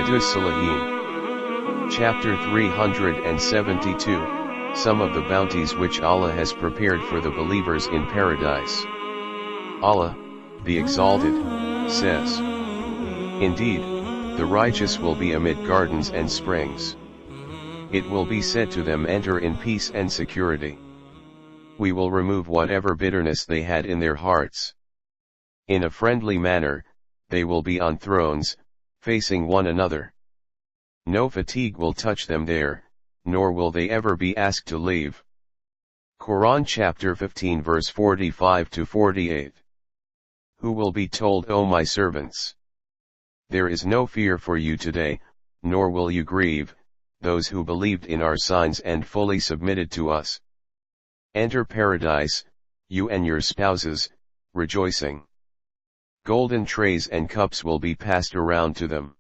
Riyadus Saliheen. Chapter 372, Some of the bounties which Allah has prepared for the believers in paradise. Allah, the Exalted, says, "Indeed, the righteous will be amid gardens and springs. It will be said to them, enter in peace and security. We will remove whatever bitterness they had in their hearts. In a friendly manner, they will be on thrones, facing one another. No fatigue will touch them there, nor will they ever be asked to leave." Quran chapter 15 verse 45 to 48. Who will be told, O my servants, there is no fear for you today, nor will you grieve, those who believed in our signs and fully submitted to us. Enter paradise, you and your spouses, rejoicing. Golden trays and cups will be passed around to them.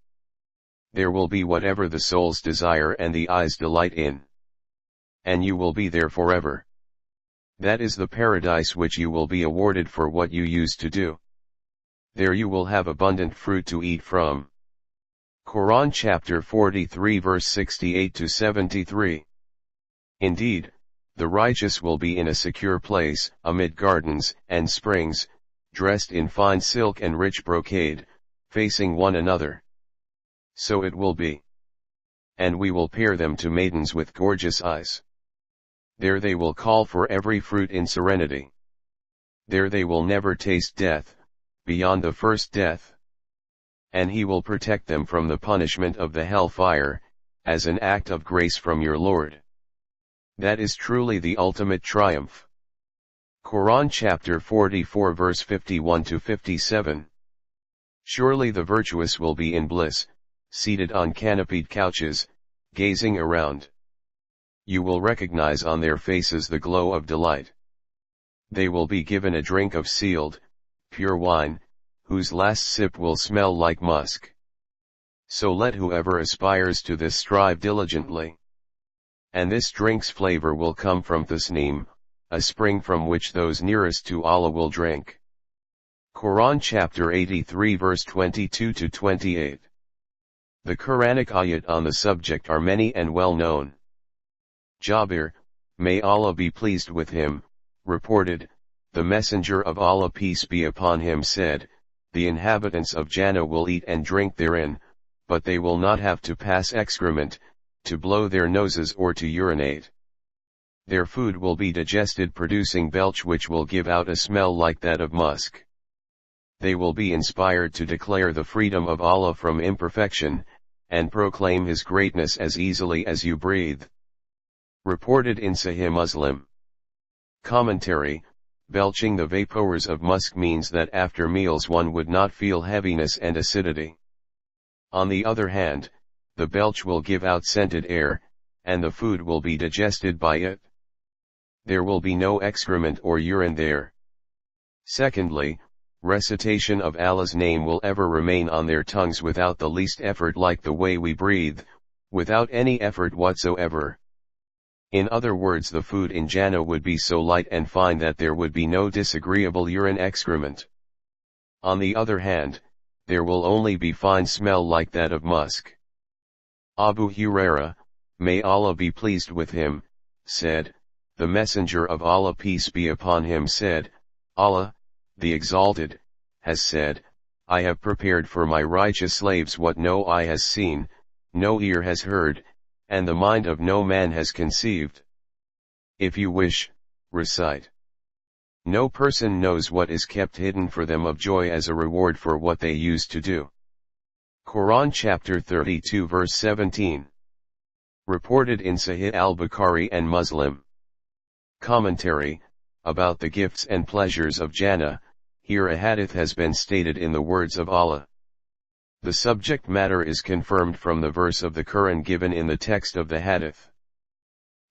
There will be whatever the souls desire and the eyes delight in. And you will be there forever. That is the paradise which you will be awarded for what you used to do. There you will have abundant fruit to eat from. Quran chapter 43 verse 68 to 73. Indeed, the righteous will be in a secure place, amid gardens and springs, dressed in fine silk and rich brocade, facing one another. So it will be. And we will pair them to maidens with gorgeous eyes. There they will call for every fruit in serenity. There they will never taste death, beyond the first death. And he will protect them from the punishment of the hellfire, as an act of grace from your Lord. That is truly the ultimate triumph. Quran chapter 44 verse 51 to 57. Surely the virtuous will be in bliss, seated on canopied couches, gazing around. You will recognize on their faces the glow of delight. They will be given a drink of sealed, pure wine, whose last sip will smell like musk. So let whoever aspires to this strive diligently. And this drink's flavor will come from Tasneem, a spring from which those nearest to Allah will drink. Quran chapter 83 verse 22 to 28. The Quranic ayat on the subject are many and well known. Jabir, may Allah be pleased with him, reported, the Messenger of Allah peace be upon him said, the inhabitants of Jannah will eat and drink therein, but they will not have to pass excrement, to blow their noses or to urinate. Their food will be digested producing belch which will give out a smell like that of musk. They will be inspired to declare the freedom of Allah from imperfection, and proclaim His greatness as easily as you breathe. Reported in Sahih Muslim. Commentary: belching the vapors of musk means that after meals one would not feel heaviness and acidity. On the other hand, the belch will give out scented air, and the food will be digested by it. There will be no excrement or urine there. Secondly, recitation of Allah's name will ever remain on their tongues without the least effort, like the way we breathe, without any effort whatsoever. In other words, the food in Jannah would be so light and fine that there would be no disagreeable urine excrement. On the other hand, there will only be fine smell like that of musk. Abu Huraira, may Allah be pleased with him, said, the Messenger of Allah peace be upon him said, Allah, the Exalted, has said, I have prepared for my righteous slaves what no eye has seen, no ear has heard, and the mind of no man has conceived. If you wish, recite. No person knows what is kept hidden for them of joy as a reward for what they used to do. Quran chapter 32 verse 17. Reported in Sahih al-Bukhari and Muslim. Commentary: about the gifts and pleasures of Jannah, here a hadith has been stated in the words of Allah. The subject matter is confirmed from the verse of the Quran given in the text of the hadith.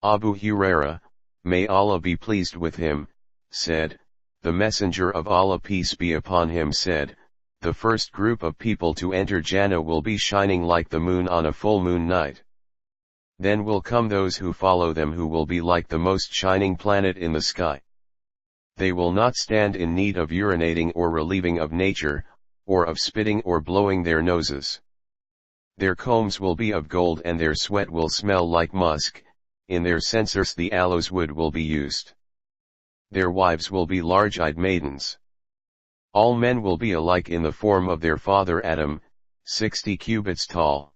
Abu Huraira, may Allah be pleased with him, said, the Messenger of Allah peace be upon him said, the first group of people to enter Jannah will be shining like the moon on a full moon night. Then will come those who follow them who will be like the most shining planet in the sky. They will not stand in need of urinating or relieving of nature, or of spitting or blowing their noses. Their combs will be of gold and their sweat will smell like musk, in their censers the aloes wood will be used. Their wives will be large-eyed maidens. All men will be alike in the form of their father Adam, 60 cubits tall.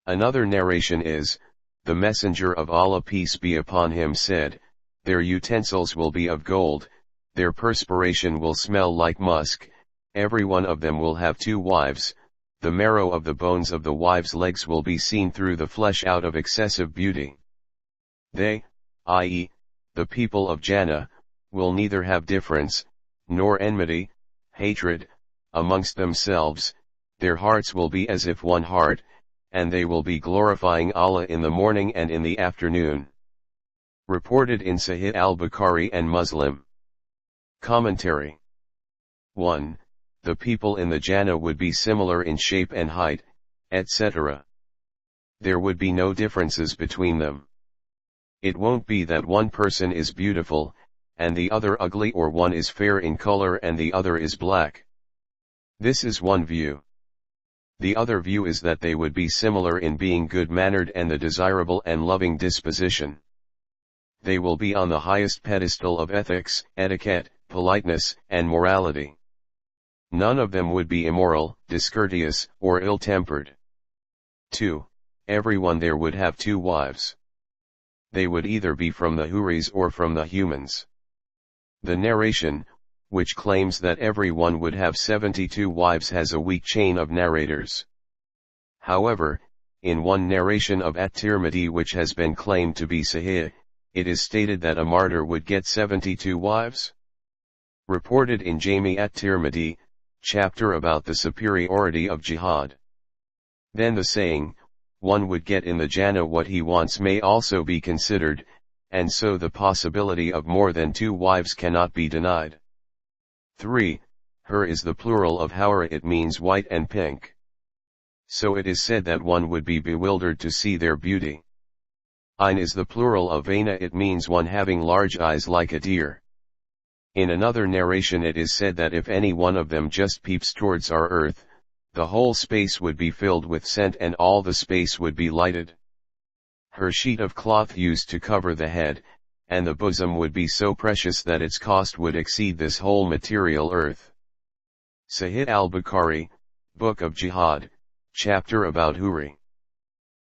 Another narration is, the Messenger of Allah peace be upon him said, their utensils will be of gold, their perspiration will smell like musk, every one of them will have 2 wives, the marrow of the bones of the wives' legs will be seen through the flesh out of excessive beauty. They, i.e., the people of Jannah, will neither have difference, nor enmity, hatred, amongst themselves, their hearts will be as if one heart, and they will be glorifying Allah in the morning and in the afternoon. Reported in Sahih al-Bukhari and Muslim. Commentary. 1. The people in the Jannah would be similar in shape and height, etc. There would be no differences between them. It won't be that one person is beautiful, and the other ugly, or one is fair in color and the other is black. This is one view. The other view is that they would be similar in being good-mannered and the desirable and loving disposition. They will be on the highest pedestal of ethics, etiquette, politeness, and morality. None of them would be immoral, discourteous, or ill-tempered. 2. Everyone there would have 2 wives. They would either be from the Huris or from the humans. The narration, which claims that everyone would have 72 wives, has a weak chain of narrators. However, in one narration of At-Tirmidhi which has been claimed to be Sahih, it is stated that a martyr would get 72 wives. Reported in Jami At-Tirmidhi, chapter about the superiority of jihad. Then the saying, one would get in the Jannah what he wants, may also be considered, and so the possibility of more than 2 wives cannot be denied. 3. Hur is the plural of Hawra, it means white and pink. So it is said that one would be bewildered to see their beauty. Ain is the plural of Aina, it means one having large eyes like a deer. In another narration it is said that if any one of them just peeps towards our earth, the whole space would be filled with scent and all the space would be lighted. Her sheet of cloth used to cover the head, and the bosom would be so precious that its cost would exceed this whole material earth. Sahih al-Bukhari, Book of Jihad, chapter about Huri.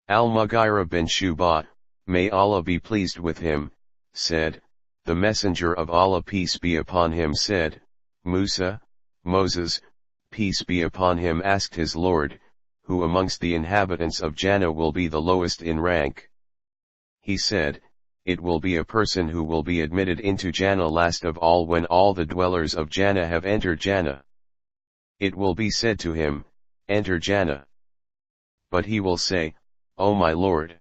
Al-Mughira bin Shu'bah, may Allah be pleased with him, said, the Messenger of Allah peace be upon him said, Musa, Moses, peace be upon him asked his Lord, who amongst the inhabitants of Jannah will be the lowest in rank? He said, it will be a person who will be admitted into Jannah last of all when all the dwellers of Jannah have entered Jannah. It will be said to him, enter Jannah. But he will say, O my Lord!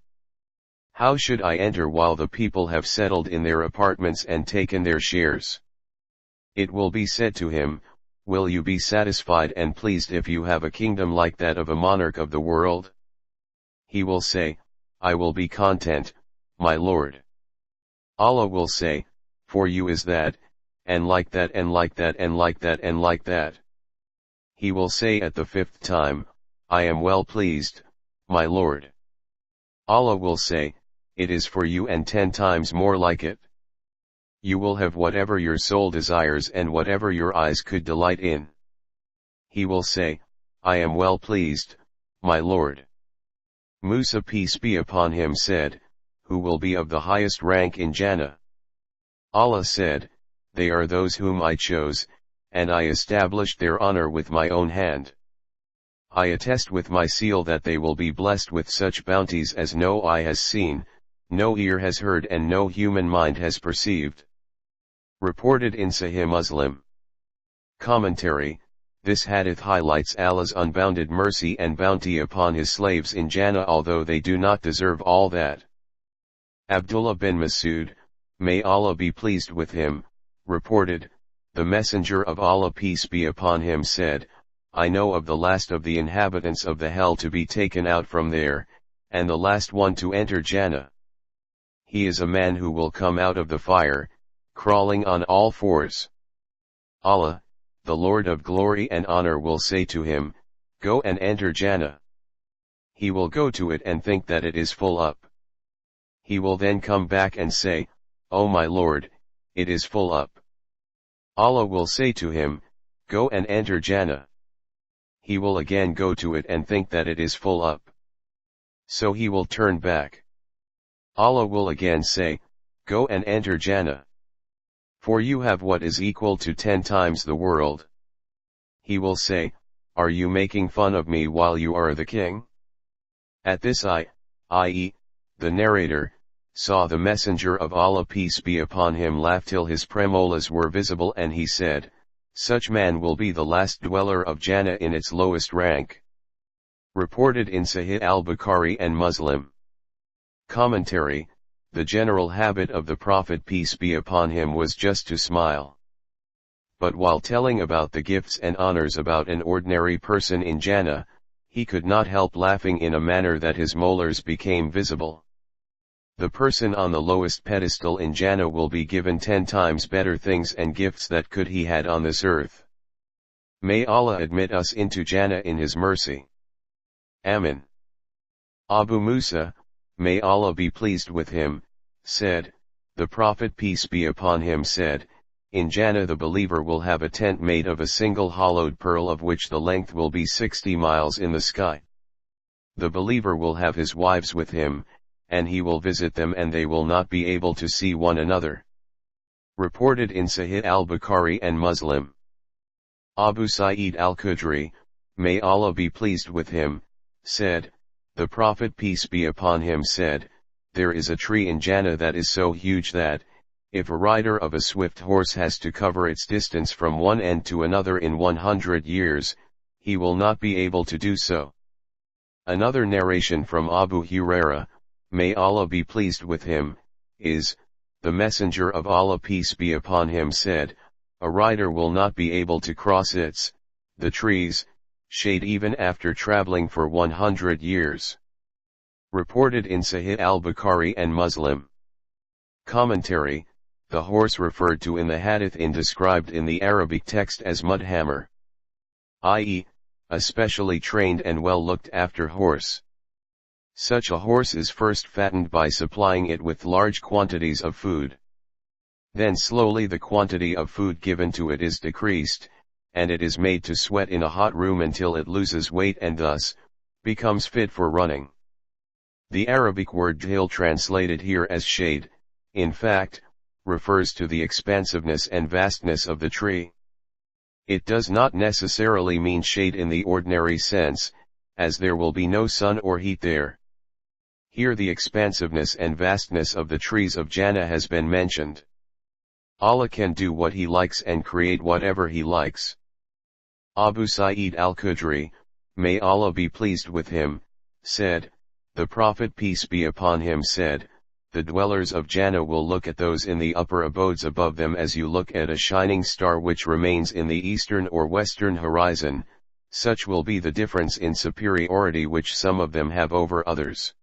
How should I enter while the people have settled in their apartments and taken their shares? It will be said to him, will you be satisfied and pleased if you have a kingdom like that of a monarch of the world? He will say, I will be content, my Lord. Allah will say, for you is that, and like that and like that and like that and like that. He will say at the 5th time, I am well pleased, my Lord. Allah will say, it is for you and 10 times more like it. You will have whatever your soul desires and whatever your eyes could delight in. He will say, I am well pleased, my Lord. Musa peace be upon him said, who will be of the highest rank in Jannah? Allah said, they are those whom I chose, and I established their honor with my own hand. I attest with my seal that they will be blessed with such bounties as no eye has seen, no ear has heard and no human mind has perceived. Reported in Sahih Muslim. Commentary, this hadith highlights Allah's unbounded mercy and bounty upon his slaves in Jannah although they do not deserve all that. Abdullah bin Masud, may Allah be pleased with him, reported, the Messenger of Allah peace be upon him said, I know of the last of the inhabitants of the hell to be taken out from there, and the last one to enter Jannah. He is a man who will come out of the fire, crawling on all fours. Allah, the Lord of glory and honor will say to him, go and enter Jannah. He will go to it and think that it is full up. He will then come back and say, "O my Lord, it is full up." Allah will say to him, "Go and enter Jannah." He will again go to it and think that it is full up. So he will turn back. Allah will again say, "Go and enter Jannah. For you have what is equal to 10 times the world." He will say, "Are you making fun of me while you are the king?" At this i.e., the narrator, saw the Messenger of Allah peace be upon him laugh till his premolars were visible, and he said, "Such man will be the last dweller of Jannah in its lowest rank." Reported in Sahih al-Bukhari and Muslim. Commentary: the general habit of the Prophet peace be upon him was just to smile. But while telling about the gifts and honors about an ordinary person in Jannah, he could not help laughing in a manner that his molars became visible. The person on the lowest pedestal in Jannah will be given 10 times better things and gifts that could he had on this earth. May Allah admit us into Jannah in His mercy. Amin. Abu Musa, may Allah be pleased with him, said, the Prophet peace be upon him said, "In Jannah the believer will have a tent made of a single hollowed pearl of which the length will be 60 miles in the sky. The believer will have his wives with him, and he will visit them and they will not be able to see one another." Reported in Sahih al-Bukhari and Muslim. Abu Sa'id al-Khudri, may Allah be pleased with him, said, the Prophet peace be upon him said, "There is a tree in Jannah that is so huge that, if a rider of a swift horse has to cover its distance from one end to another in 100 years, he will not be able to do so." Another narration from Abu Huraira, may Allah be pleased with him, is, the Messenger of Allah peace be upon him said, "A rider will not be able to cross the trees, shade even after traveling for 100 years. Reported in Sahih al-Bukhari and Muslim. Commentary: the horse referred to in the hadith is described in the Arabic text as mudhammer, i.e., a specially trained and well looked after horse. Such a horse is first fattened by supplying it with large quantities of food. Then slowly the quantity of food given to it is decreased, and it is made to sweat in a hot room until it loses weight and thus becomes fit for running. The Arabic word dhil, translated here as shade, in fact, refers to the expansiveness and vastness of the tree. It does not necessarily mean shade in the ordinary sense, as there will be no sun or heat there. Here the expansiveness and vastness of the trees of Jannah has been mentioned. Allah can do what He likes and create whatever He likes. Abu Sa'id al-Khudri, may Allah be pleased with him, said, the Prophet peace be upon him said, "The dwellers of Jannah will look at those in the upper abodes above them as you look at a shining star which remains in the eastern or western horizon. Such will be the difference in superiority which some of them have over others."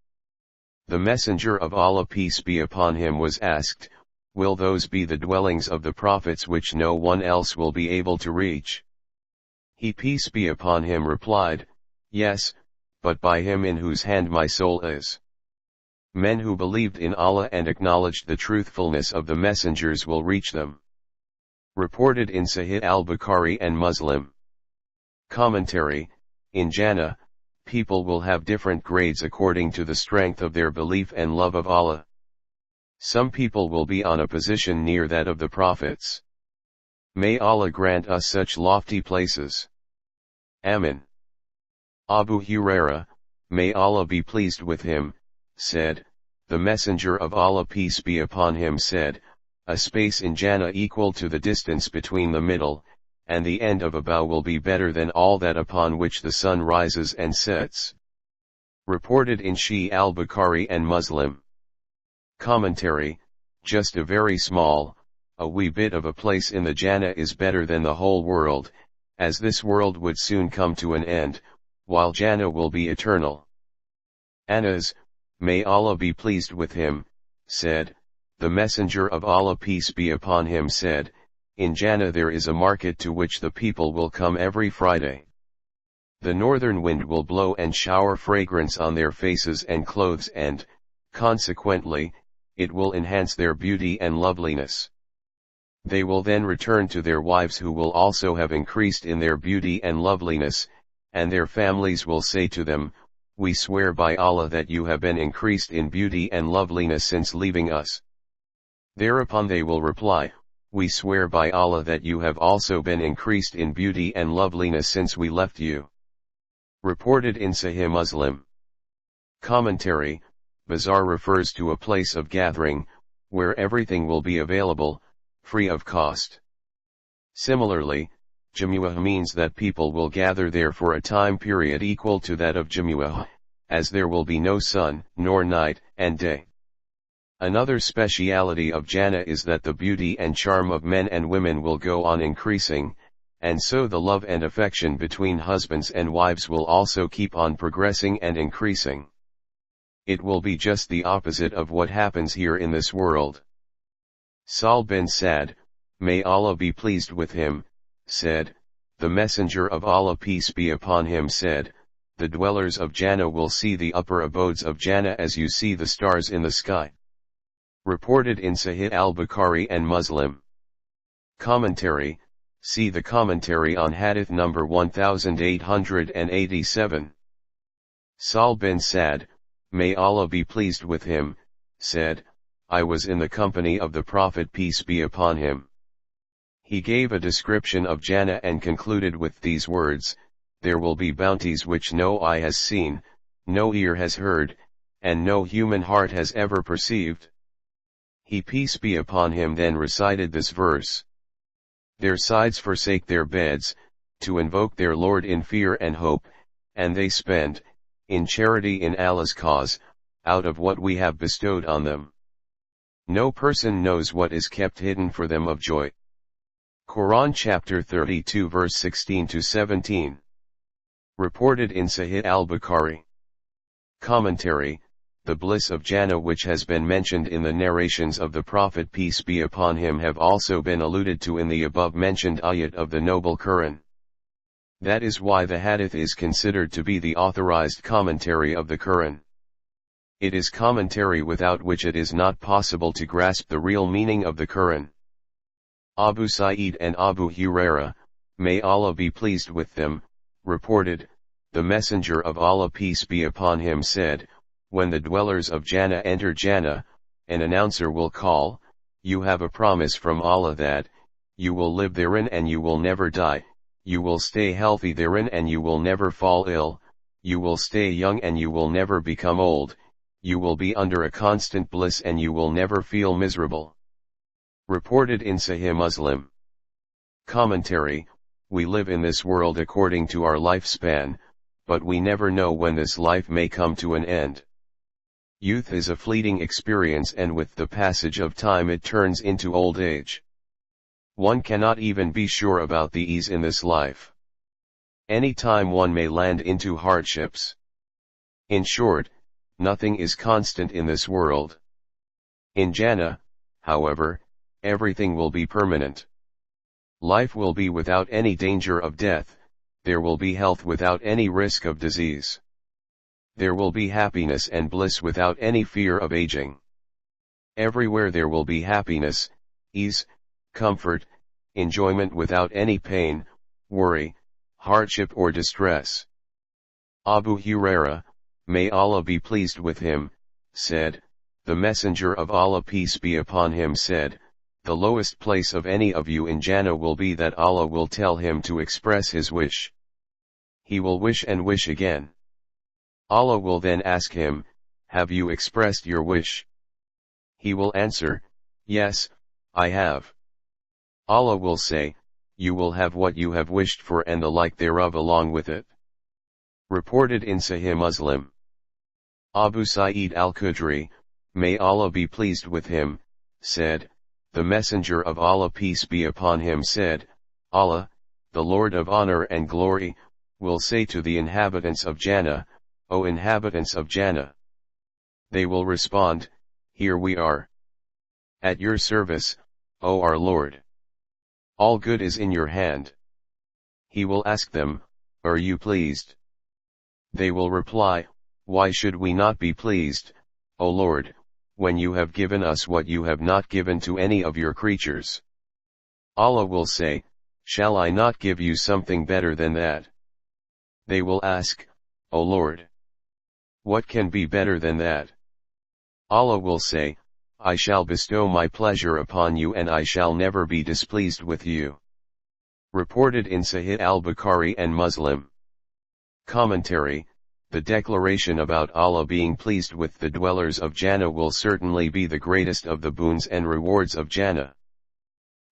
The Messenger of Allah peace be upon him was asked, "Will those be the dwellings of the prophets which no one else will be able to reach?" He peace be upon him replied, "Yes, but by him in whose hand my soul is." Men who believed in Allah and acknowledged the truthfulness of the messengers will reach them. Reported in Sahih al-Bukhari and Muslim. Commentary: in Jannah, people will have different grades according to the strength of their belief and love of Allah. Some people will be on a position near that of the prophets. May Allah grant us such lofty places. Amin. Abu Huraira, may Allah be pleased with him, said, the Messenger of Allah peace be upon him said, "A space in Jannah equal to the distance between the middle and the end of a bow will be better than all that upon which the sun rises and sets." Reported in Sahih al-Bukhari and Muslim. Commentary: just a very small, a wee bit of a place in the Jannah is better than the whole world, as this world would soon come to an end, while Jannah will be eternal. Anas, may Allah be pleased with him, said, the Messenger of Allah peace be upon him said, "In Jannah there is a market to which the people will come every Friday. The northern wind will blow and shower fragrance on their faces and clothes and, consequently, it will enhance their beauty and loveliness. They will then return to their wives who will also have increased in their beauty and loveliness, and their families will say to them, "We swear by Allah that you have been increased in beauty and loveliness since leaving us." Thereupon they will reply, "We swear by Allah that you have also been increased in beauty and loveliness since we left you." Reported in Sahih Muslim. Commentary: Bazaar refers to a place of gathering, where everything will be available, free of cost. Similarly, Jumu'ah means that people will gather there for a time period equal to that of Jumu'ah, as there will be no sun, nor night, and day. Another speciality of Jannah is that the beauty and charm of men and women will go on increasing, and so the love and affection between husbands and wives will also keep on progressing and increasing. It will be just the opposite of what happens here in this world. Sahl bin Sa'd, may Allah be pleased with him, said, "The Messenger of Allah peace be upon him said, the dwellers of Jannah will see the upper abodes of Jannah as you see the stars in the sky." Reported in Sahih al-Bukhari and Muslim. Commentary: see the commentary on Hadith number 1887. Sahl bin Sa'd, may Allah be pleased with him, said, "I was in the company of the Prophet peace be upon him. He gave a description of Jannah and concluded with these words, there will be bounties which no eye has seen, no ear has heard, and no human heart has ever perceived." He peace be upon him then recited this verse. Their sides forsake their beds, to invoke their Lord in fear and hope, and they spend, in charity in Allah's cause, out of what we have bestowed on them. No person knows what is kept hidden for them of joy. Quran chapter 32 verse 16 to 17. Reported in Sahih al-Bukhari. Commentary: the bliss of Jannah which has been mentioned in the narrations of the Prophet peace be upon him have also been alluded to in the above-mentioned ayat of the Noble Quran. That is why the hadith is considered to be the authorized commentary of the Quran. It is commentary without which it is not possible to grasp the real meaning of the Quran. Abu Sa'id and Abu Huraira, may Allah be pleased with them, reported, the Messenger of Allah peace be upon him said, when the dwellers of Jannah enter Jannah, an announcer will call, "You have a promise from Allah that, you will live therein and you will never die, you will stay healthy therein and you will never fall ill, you will stay young and you will never become old, you will be under a constant bliss and you will never feel miserable." Reported in Sahih Muslim. Commentary: we live in this world according to our lifespan, but we never know when this life may come to an end. Youth is a fleeting experience and with the passage of time it turns into old age. One cannot even be sure about the ease in this life. Any time one may land into hardships. In short, nothing is constant in this world. In Jannah, however, everything will be permanent. Life will be without any danger of death, there will be health without any risk of disease. There will be happiness and bliss without any fear of aging. Everywhere there will be happiness, ease, comfort, enjoyment without any pain, worry, hardship or distress. Abu Huraira, may Allah be pleased with him, said, the Messenger of Allah peace be upon him said, the lowest place of any of you in Jannah will be that Allah will tell him to express his wish. He will wish and wish again. Allah will then ask him, have you expressed your wish? He will answer, yes, I have. Allah will say, you will have what you have wished for and the like thereof along with it. Reported in Sahih Muslim. Abu Sa'id al-Khudri, may Allah be pleased with him, said, the Messenger of Allah peace be upon him said, Allah, the Lord of honor and glory, will say to the inhabitants of Jannah, O inhabitants of Jannah. They will respond, here we are. At your service, O our Lord. All good is in your hand. He will ask them, Are you pleased? They will reply, Why should we not be pleased, O Lord, when you have given us what you have not given to any of your creatures? Allah will say, Shall I not give you something better than that? They will ask, O Lord, what can be better than that? Allah will say, I shall bestow my pleasure upon you and I shall never be displeased with you. Reported in Sahih al-Bukhari and Muslim. Commentary: the declaration about Allah being pleased with the dwellers of Jannah will certainly be the greatest of the boons and rewards of Jannah.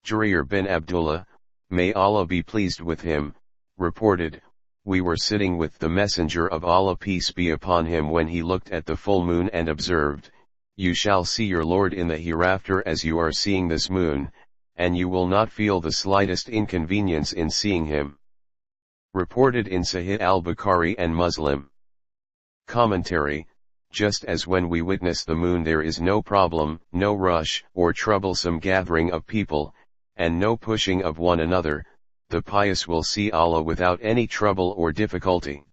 Jarir bin Abdullah, may Allah be pleased with him, reported, we were sitting with the Messenger of Allah peace be upon him when he looked at the full moon and observed, You shall see your Lord in the hereafter as you are seeing this moon, and you will not feel the slightest inconvenience in seeing him. Reported in Sahih al-Bukhari and Muslim. Commentary: just as when we witness the moon there is no problem, no rush, or troublesome gathering of people, and no pushing of one another, the pious will see Allah without any trouble or difficulty.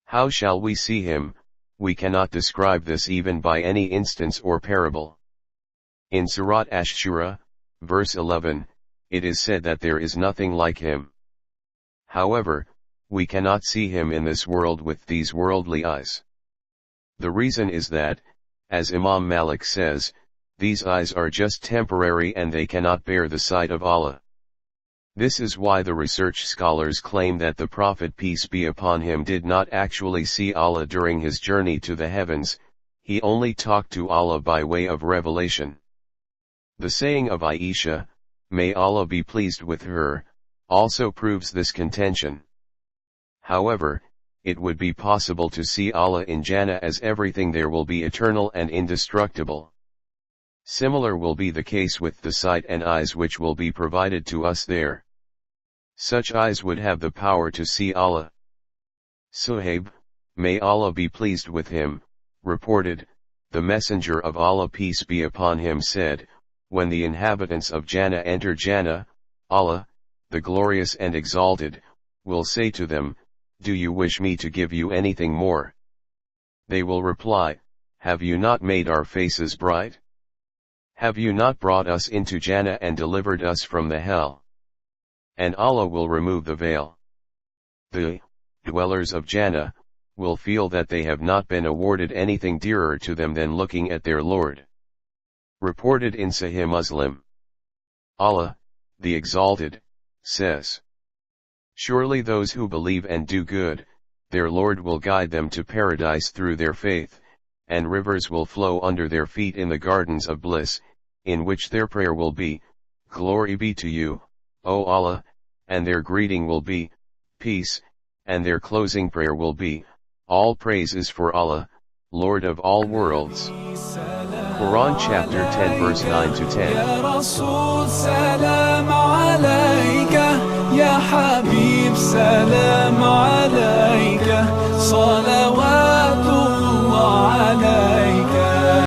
How shall we see him? We cannot describe this even by any instance or parable. In Surat Ash-Shura, verse 11, it is said that there is nothing like him. However, we cannot see him in this world with these worldly eyes. The reason is that, as Imam Malik says, these eyes are just temporary and they cannot bear the sight of Allah. This is why the research scholars claim that the Prophet peace be upon him did not actually see Allah during his journey to the heavens, he only talked to Allah by way of revelation. The saying of Aisha, may Allah be pleased with her, also proves this contention. However, it would be possible to see Allah in Jannah as everything there will be eternal and indestructible. Similar will be the case with the sight and eyes which will be provided to us there. Such eyes would have the power to see Allah. Suhaib, may Allah be pleased with him, reported, the Messenger of Allah peace be upon him said, when the inhabitants of Jannah enter Jannah, Allah, the glorious and exalted, will say to them, do you wish me to give you anything more? They will reply, have you not made our faces bright? Have you not brought us into Jannah and delivered us from the hell? And Allah will remove the veil. The dwellers of Jannah will feel that they have not been awarded anything dearer to them than looking at their Lord. Reported in Sahih Muslim. Allah, the Exalted, says, surely those who believe and do good, their Lord will guide them to paradise through their faith, and rivers will flow under their feet in the gardens of bliss, in which their prayer will be, glory be to you, O Allah, and their greeting will be, peace, and their closing prayer will be, all praise is for Allah, Lord of all worlds. Quran chapter 10 verse 9 to 10. Ya Rasul salam alayka, Ya Habib salam alayka.